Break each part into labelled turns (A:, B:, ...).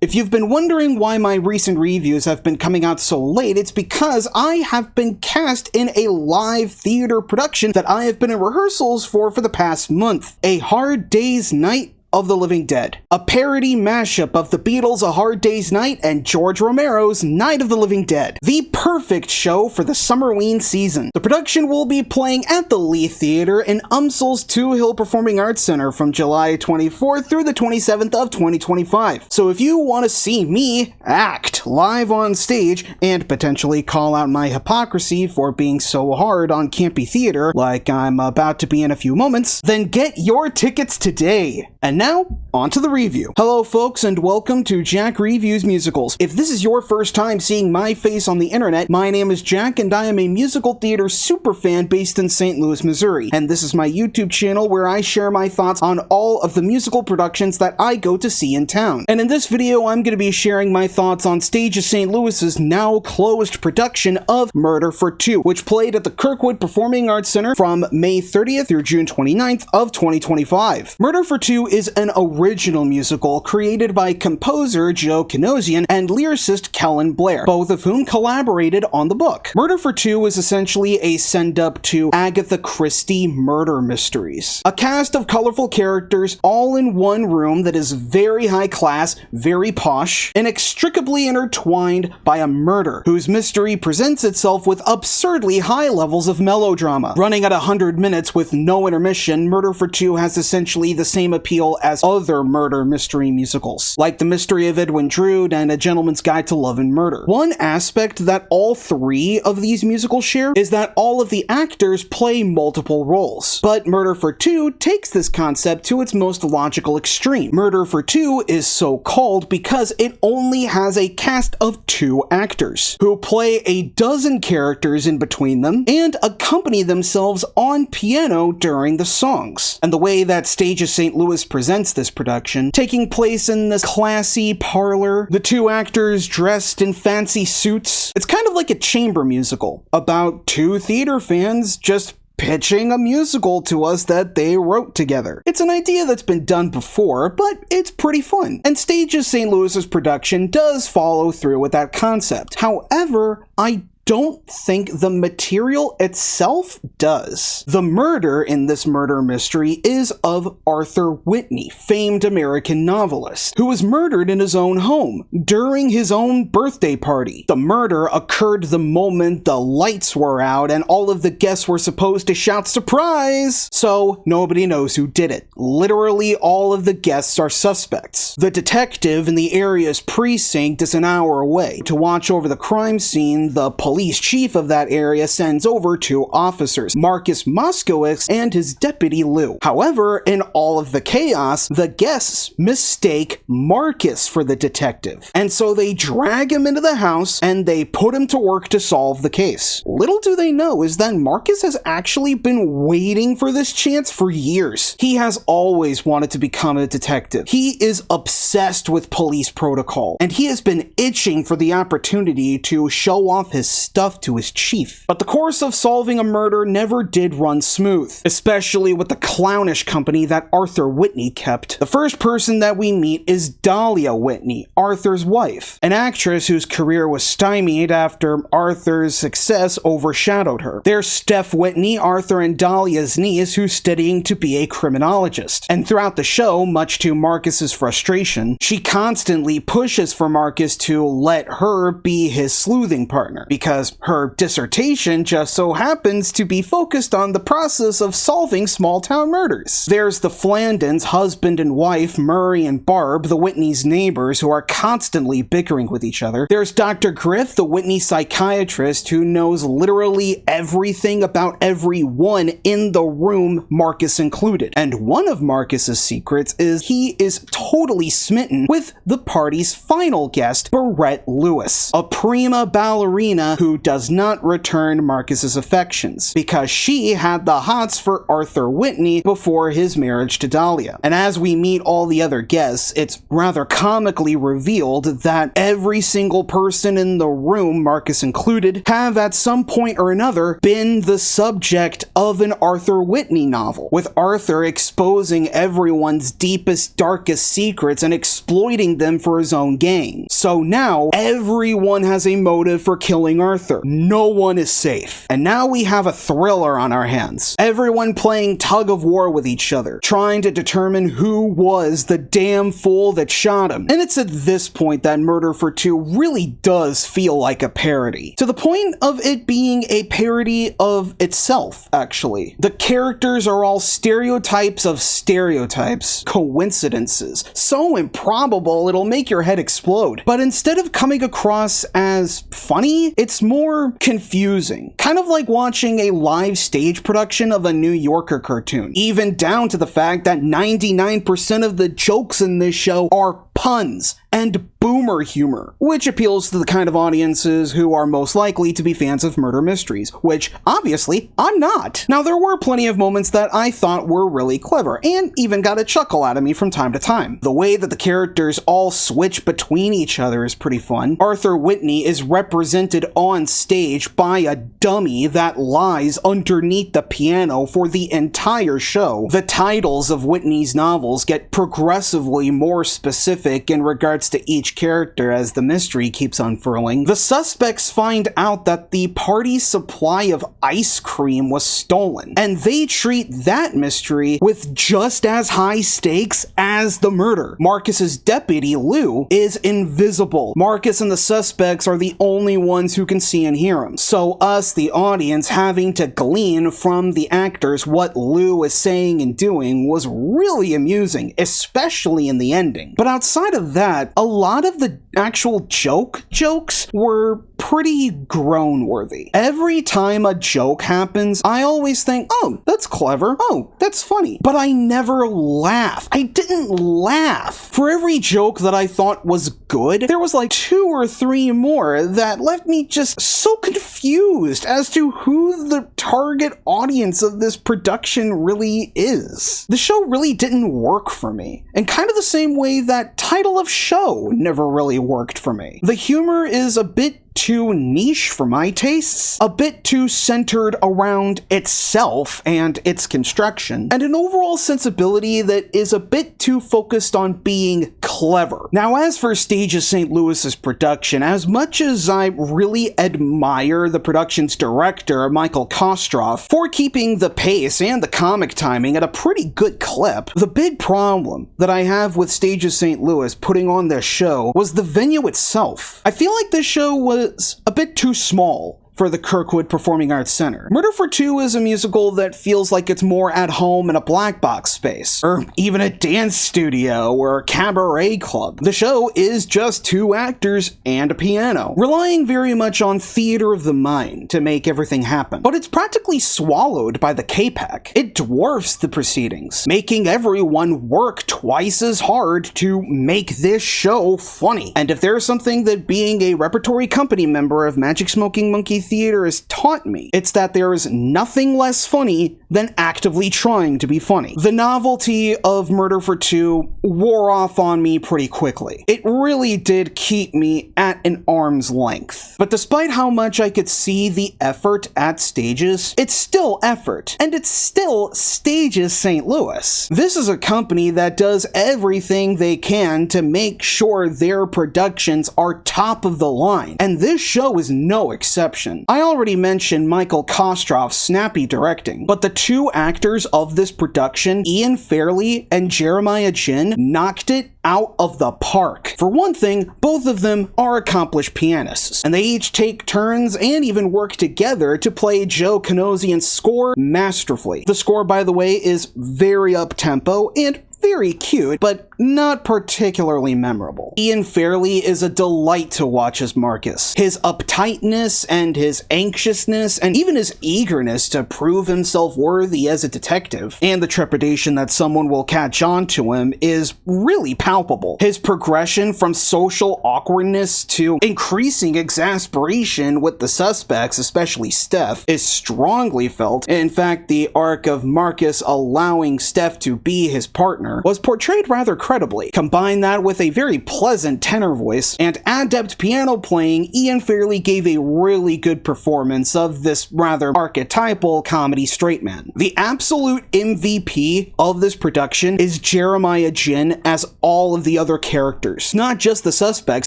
A: If you've been wondering why my recent reviews have been coming out so late, it's because I have been cast in a live theater production that I have been in rehearsals for the past month. A Hard Day's Night of the Living Dead. A parody mashup of the Beatles' A Hard Day's Night and George Romero's Night of the Living Dead. The perfect show for the Summerween season. The production will be playing at the Lee Theater in UMSL's 2 Hill Performing Arts Center from July 24th through the 27th of 2025. So if you want to see me act live on stage and potentially call out my hypocrisy for being so hard on campy theater like I'm about to be in a few moments, then get your tickets today. And now, on to the review. Hello folks, and welcome to Jack Reviews Musicals. If this is your first time seeing my face on the internet, my name is Jack and I am a musical theater superfan based in St. Louis, Missouri. And this is my YouTube channel where I share my thoughts on all of the musical productions that I go to see in town. And in this video, I'm going to be sharing my thoughts on Stage of St. Louis's now closed production of Murder for Two, which played at the Kirkwood Performing Arts Center from May 30th through June 29th of 2025. Murder for Two is an original musical created by composer Joe Kinosian and lyricist Kellen Blair, both of whom collaborated on the book. Murder for Two is essentially a send-up to Agatha Christie murder mysteries. A cast of colorful characters all in one room that is very high class, very posh, inextricably intertwined by a murder whose mystery presents itself with absurdly high levels of melodrama. Running at 100 minutes with no intermission, Murder for Two has essentially the same appeal as other murder mystery musicals, like The Mystery of Edwin Drood and A Gentleman's Guide to Love and Murder. One aspect that all three of these musicals share is that all of the actors play multiple roles. But Murder for Two takes this concept to its most logical extreme. Murder for Two is so called because it only has a cast of 2 actors, who play a dozen characters in between them and accompany themselves on piano during the songs. And the way that Stage of St. Louis presents this production, taking place in this classy parlor, the 2 actors dressed in fancy suits. It's kind of like a chamber musical about 2 theater fans just pitching a musical to us that they wrote together. It's an idea that's been done before, but it's pretty fun. And Stage of St. Louis's production does follow through with that concept. However, I don't think the material itself does. The murder in this murder mystery is of Arthur Whitney, famed American novelist, who was murdered in his own home during his own birthday party. The murder occurred the moment the lights were out and all of the guests were supposed to shout "surprise!" So nobody knows who did it. Literally all of the guests are suspects. The detective in the area's precinct is an hour away. To watch over the crime scene, the police chief of that area sends over 2 officers, Marcus Moskowitz and his deputy Lou. However, in all of the chaos, the guests mistake Marcus for the detective, and so they drag him into the house and they put him to work to solve the case. Little do they know is that Marcus has actually been waiting for this chance for years. He has always wanted to become a detective. He is obsessed with police protocol, and he has been itching for the opportunity to show off his stuff to his chief. But the course of solving a murder never did run smooth, especially with the clownish company that Arthur Whitney kept. The first person that we meet is Dahlia Whitney, Arthur's wife, an actress whose career was stymied after Arthur's success overshadowed her. There's Steph Whitney, Arthur and Dahlia's niece, who's studying to be a criminologist. And throughout the show, much to Marcus's frustration, she constantly pushes for Marcus to let her be his sleuthing partner, because her dissertation just so happens to be focused on the process of solving small-town murders. There's the Flandins, husband and wife, Murray and Barb, the Whitney's neighbors, who are constantly bickering with each other. There's Dr. Griff, the Whitney psychiatrist, who knows literally everything about everyone in the room, Marcus included. And one of Marcus's secrets is he is totally smitten with the party's final guest, Barrett Lewis, a prima ballerina who does not return Marcus's affections, because she had the hots for Arthur Whitney before his marriage to Dahlia. And as we meet all the other guests, it's rather comically revealed that every single person in the room, Marcus included, have at some point or another been the subject of an Arthur Whitney novel, with Arthur exposing everyone's deepest, darkest secrets and exploiting them for his own gain. So now, everyone has a motive for killing Arthur. No one is safe. And now we have a thriller on our hands. Everyone playing tug of war with each other, trying to determine who was the damn fool that shot him. And it's at this point that Murder for Two really does feel like a parody. To the point of it being a parody of itself, actually. The characters are all stereotypes of stereotypes, coincidences, so improbable it'll make your head explode. But instead of coming across as funny, it's more confusing. Kind of like watching a live stage production of a New Yorker cartoon. Even down to the fact that 99% of the jokes in this show are puns and boomer humor, which appeals to the kind of audiences who are most likely to be fans of murder mysteries, which, obviously, I'm not. Now, there were plenty of moments that I thought were really clever, and even got a chuckle out of me from time to time. The way that the characters all switch between each other is pretty fun. Arthur Whitney is represented on stage by a dummy that lies underneath the piano for the entire show. The titles of Whitney's novels get progressively more specific in regards to each character as the mystery keeps unfurling. The suspects find out that the party's supply of ice cream was stolen, and they treat that mystery with just as high stakes as the murder. Marcus's deputy, Lou, is invisible. Marcus and the suspects are the only ones who can see and hear him. So us, the audience, having to glean from the actors what Lou is saying and doing was really amusing, especially in the ending. But outside of that, a lot of the actual jokes were pretty groan-worthy. Every time a joke happens, I always think, oh, that's clever, oh, that's funny. But I never laugh. I didn't laugh. For every joke that I thought was good, there was like 2 or 3 more that left me just so confused as to who the target audience of this production really is. The show really didn't work for me, and kind of the same way that title of show never really worked for me. The humor is a bit too niche for my tastes, a bit too centered around itself and its construction, and an overall sensibility that is a bit too focused on being clever. Now, as for Stages St. Louis's production, as much as I really admire the production's director, Michael Kostroff, for keeping the pace and the comic timing at a pretty good clip, the big problem that I have with Stages St. Louis putting on this show was the venue itself. I feel like this show was a bit too small for the Kirkwood Performing Arts Center. Murder for Two is a musical that feels like it's more at home in a black box space, or even a dance studio or a cabaret club. The show is just 2 actors and a piano, relying very much on theater of the mind to make everything happen. But it's practically swallowed by the K-Pack. It dwarfs the proceedings, making everyone work twice as hard to make this show funny. And if there's something that being a repertory company member of Magic Smoking Monkey Theater has taught me, it's that there is nothing less funny than actively trying to be funny. The novelty of Murder for Two wore off on me pretty quickly. It really did keep me at an arm's length. But despite how much I could see the effort at Stages, it's still effort, and it's still Stages St. Louis. This is a company that does everything they can to make sure their productions are top of the line, and this show is no exception. I already mentioned Michael Kostroff's snappy directing, but the 2 actors of this production, Ian Fairley and Jeremiah Jin, knocked it out of the park. For one thing, both of them are accomplished pianists, and they each take turns and even work together to play Joe Canosian's score masterfully. The score, by the way, is very up-tempo and very cute, but not particularly memorable. Ian Fairley is a delight to watch as Marcus. His uptightness and his anxiousness and even his eagerness to prove himself worthy as a detective, and the trepidation that someone will catch on to him, is really palpable. His progression from social awkwardness to increasing exasperation with the suspects, especially Steph, is strongly felt. In fact, the arc of Marcus allowing Steph to be his partner was portrayed rather credibly. Combine that with a very pleasant tenor voice and adept piano playing, Ian Fairley gave a really good performance of this rather archetypal comedy straight man. The absolute MVP of this production is Jeremiah Jin as all of the other characters. Not just the suspects,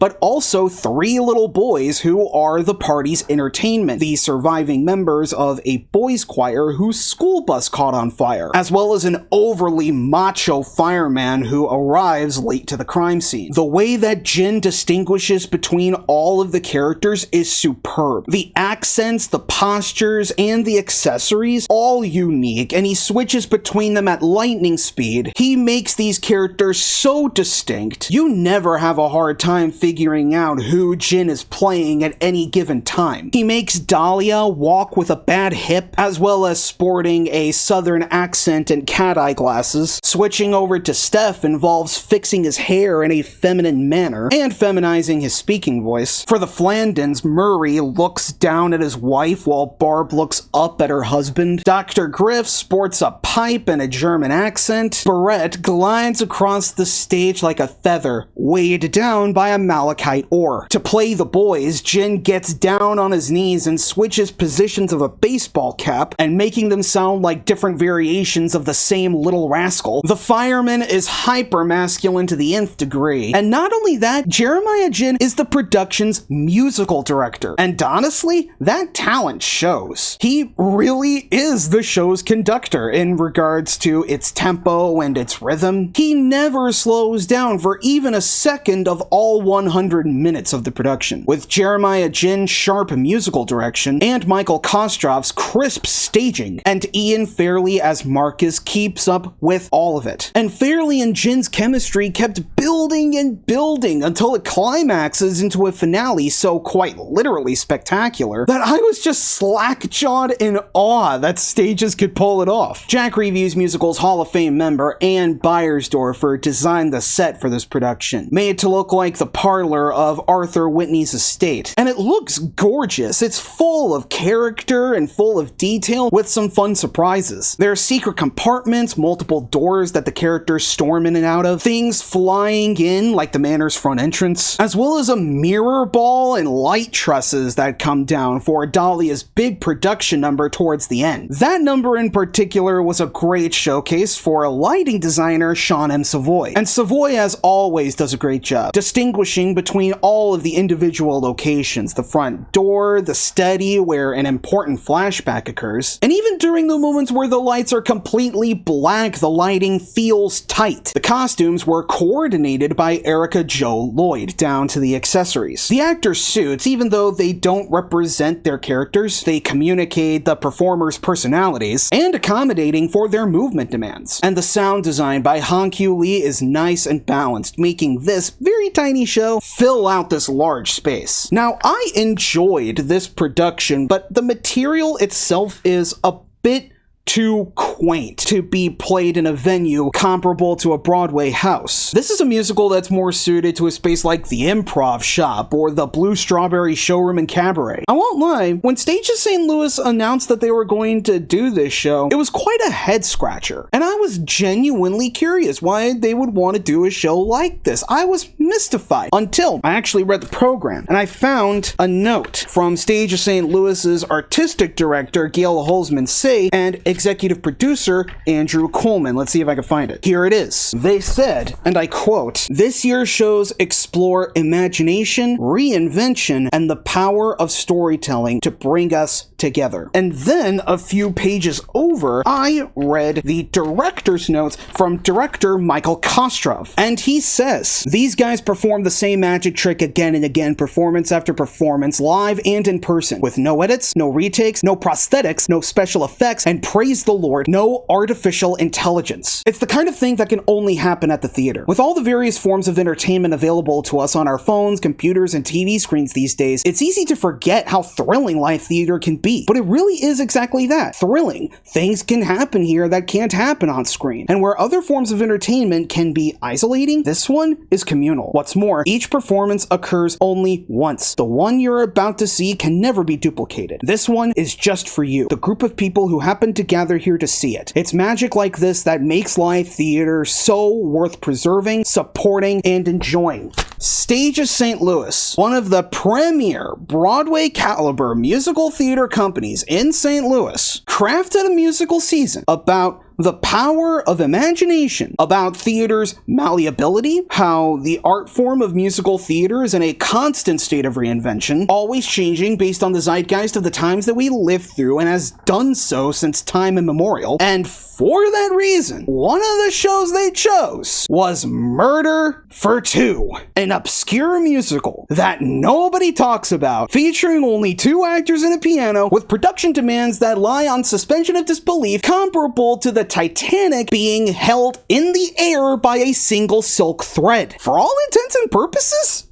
A: but also three little boys who are the party's entertainment, the surviving members of a boys' choir whose school bus caught on fire, as well as an overly macho fireman who arrives late to the crime scene. The way that Jin distinguishes between all of the characters is superb. The accents, the postures, and the accessories, all unique, and he switches between them at lightning speed. He makes these characters so distinct, you never have a hard time figuring out who Jin is playing at any given time. He makes Dahlia walk with a bad hip, as well as sporting a southern accent and cat eye glasses. Switching over to Steph involves fixing his hair in a feminine manner, and feminizing his speaking voice. For the Flandins, Murray looks down at his wife while Barb looks up at her husband. Dr. Griff sports a pipe and a German accent. Barrett glides across the stage like a feather, weighed down by a malachite ore. To play the boys, Jin gets down on his knees and switches positions of a baseball cap, and making them sound like different variations of the same little rascal. The fireman is hyper-masculine to the nth degree. And not only that, Jeremiah Jin is the production's musical director. And honestly, that talent shows. He really is the show's conductor in regards to its tempo and its rhythm. He never slows down for even a second of all 100 minutes of the production. With Jeremiah Jin's sharp musical direction and Michael Kostrov's crisp staging, and Ian Fairley as Marcus keeps up with all of it. And Fairley and Jin's chemistry kept building and building until it climaxes into a finale so quite literally spectacular that I was just slack-jawed in awe that stages could pull it off. Jack Reviews Musicals Hall of Fame member Ann Beiersdorfer designed the set for this production, made to look like the parlor of Arthur Whitney's estate. And it looks gorgeous. It's full of character and full of detail with some fun surprises. There are secret compartments, multiple doors that the characters storm in and out of, things flying in like the manor's front entrance, as well as a mirror ball and light trusses that come down for Dahlia's big production number towards the end. That number in particular was a great showcase for a lighting designer, Sean M. Savoy. And Savoy, as always, does a great job distinguishing between all of the individual locations, the front door, the study where an important flashback occurs, and even during the moments where the lights are completely black, the lighting feels tight. The costumes were coordinated by Erica Jo Lloyd, down to the accessories. The actors' suits, even though they don't represent their characters, they communicate the performers' personalities, and accommodating for their movement demands. And the sound design by Han-Kyu Lee is nice and balanced, making this very tiny show fill out this large space. Now, I enjoyed this production, but the material itself is a bit too quaint to be played in a venue comparable to a Broadway house. This is a musical that's more suited to a space like the Improv Shop or the Blue Strawberry Showroom and Cabaret. I won't lie, when Stages St. Louis announced that they were going to do this show, it was quite a head scratcher, and I was genuinely curious why they would want to do a show like this. I was mystified until I actually read the program, and I found a note from Stages St. Louis's artistic director Gail Holzman-Say and executive producer Andrew Coleman. Let's see if I can find it. Here it is. They said, and I quote, "This year's shows explore imagination, reinvention, and the power of storytelling to bring us together." And then a few pages over, I read the director's notes from director Michael Kostrov. And he says, "These guys perform the same magic trick again and again, performance after performance, live and in person, with no edits, no retakes, no prosthetics, no special effects, and praise praise the Lord, no artificial intelligence. It's the kind of thing that can only happen at the theater. With all the various forms of entertainment available to us on our phones, computers, and TV screens these days, it's easy to forget how thrilling live theater can be. But it really is exactly that, thrilling. Things can happen here that can't happen on screen. And where other forms of entertainment can be isolating, this one is communal. What's more, each performance occurs only once. The one you're about to see can never be duplicated. This one is just for you, the group of people who happen to gather here to see it. It's magic like this that makes live theater so worth preserving, supporting, and enjoying. Stages St. Louis, one of the premier Broadway caliber musical theater companies in St. Louis, crafted a musical season about the power of imagination, about theater's malleability, how the art form of musical theater is in a constant state of reinvention, always changing based on the zeitgeist of the times that we live through, and has done so since time immemorial. And for that reason, one of the shows they chose was Murder for Two, an obscure musical that nobody talks about, featuring only 2 actors and a piano, with production demands that lie on suspension of disbelief comparable to the Titanic being held in the air by a single silk thread. For all intents and purposes,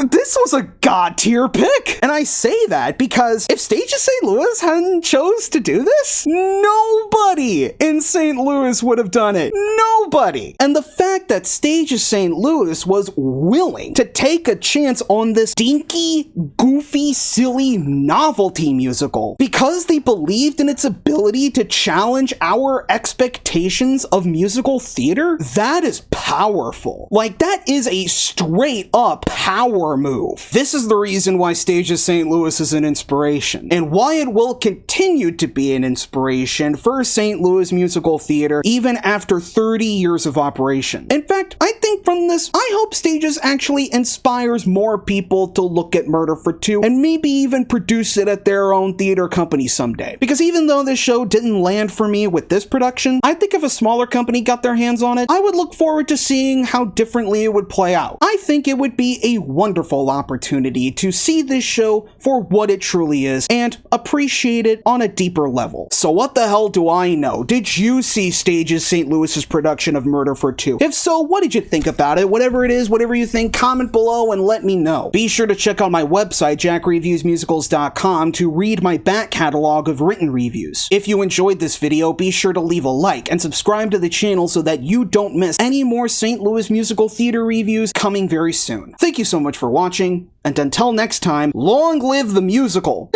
A: this was a god-tier pick. And I say that because if Stages St. Louis hadn't chose to do this, nobody in St. Louis would have done it. Nobody. And the fact that Stages St. Louis was willing to take a chance on this dinky, goofy, silly novelty musical because they believed in its ability to challenge our expectations of musical theater, that is powerful. Like, that is a straight up power move. This is the reason why Stages St. Louis is an inspiration, and why it will continue to be an inspiration for St. Louis musical theater even after 30 years of operation. In fact, I think from this, I hope Stages actually inspires more people to look at Murder for Two and maybe even produce it at their own theater company someday. Because even though this show didn't land for me with this production, I think if a smaller company got their hands on it, I would look forward to seeing how differently it would play out. I think it would be a wonderful opportunity to see this show for what it truly is and appreciate it on a deeper level. So what the hell do I know? Did you see Stages St. Louis's production of Murder for Two? If so, what did you think about it? Whatever it is, whatever you think, comment below and let me know. Be sure to check out my website, jackreviewsmusicals.com, to read my back catalog of written reviews. If you enjoyed this video, be sure to leave a like and subscribe to the channel so that you don't miss any more St. Louis musical theater reviews coming very soon. Thank you so much for watching, and until next time, long live the musical!